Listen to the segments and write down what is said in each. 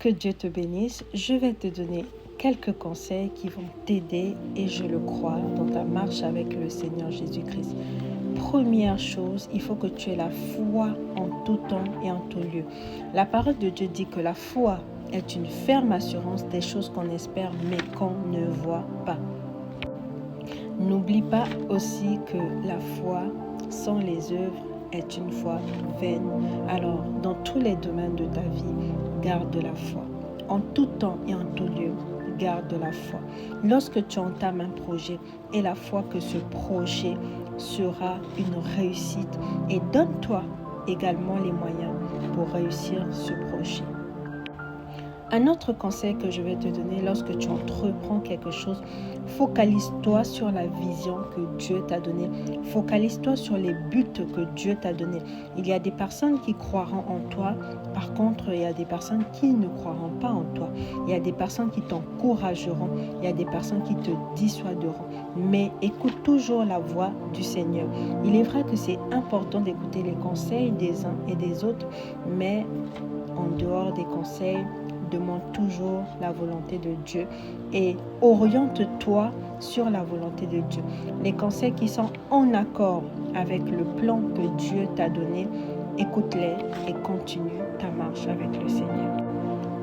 Que Dieu te bénisse. Je vais te donner quelques conseils qui vont t'aider, et je le crois, dans ta marche avec le Seigneur Jésus-Christ. Première chose, il faut que tu aies la foi en tout temps et en tout lieu. La parole de Dieu dit que la foi est une ferme assurance des choses qu'on espère mais qu'on ne voit pas. N'oublie pas aussi que la foi sans les œuvres est une foi vaine. Alors, dans tous les domaines de ta vie, garde la foi. En tout temps et en tout lieu, garde la foi. Lorsque tu entames un projet, aie la foi que ce projet sera une réussite, et donne-toi également les moyens pour réussir ce projet. Un autre conseil que je vais te donner lorsque tu entreprends quelque chose, focalise-toi sur la vision que Dieu t'a donnée. Focalise-toi sur les buts que Dieu t'a donnés. Il y a des personnes qui croiront en toi. Par contre, il y a des personnes qui ne croiront pas en toi. Il y a des personnes qui t'encourageront. Il y a des personnes qui te dissuaderont. Mais écoute toujours la voix du Seigneur. Il est vrai que c'est important d'écouter les conseils des uns et des autres, mais en dehors des conseils, demande toujours la volonté de Dieu et oriente-toi sur la volonté de Dieu. Les conseils qui sont en accord avec le plan que Dieu t'a donné, écoute-les et continue ta marche avec le Seigneur.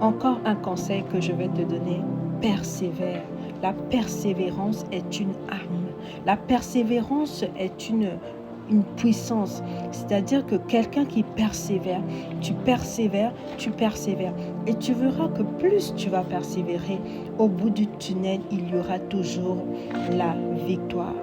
Encore un conseil que je vais te donner, persévère. La persévérance est une arme. La persévérance est une puissance. C'est-à-dire que quelqu'un qui persévère, tu persévères. Et tu verras que plus tu vas persévérer, au bout du tunnel, il y aura toujours la victoire.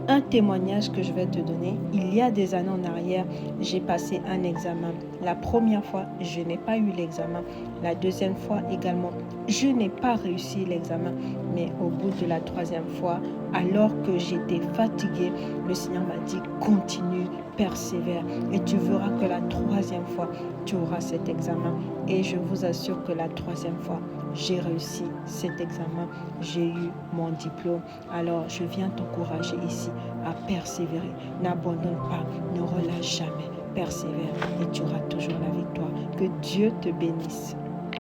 Un témoignage que je vais te donner, il y a des années en arrière, j'ai passé un examen. La première fois, je n'ai pas eu l'examen. La deuxième fois également, je n'ai pas réussi l'examen. Mais au bout de la troisième fois, alors que j'étais fatiguée, le Seigneur m'a dit, continue, persévère. Et tu verras que la troisième fois, tu auras cet examen. Et je vous assure que la troisième fois, j'ai réussi cet examen, j'ai eu mon diplôme. Alors, je viens t'encourager ici à persévérer. N'abandonne pas, ne relâche jamais, persévère et tu auras toujours la victoire. Que Dieu te bénisse.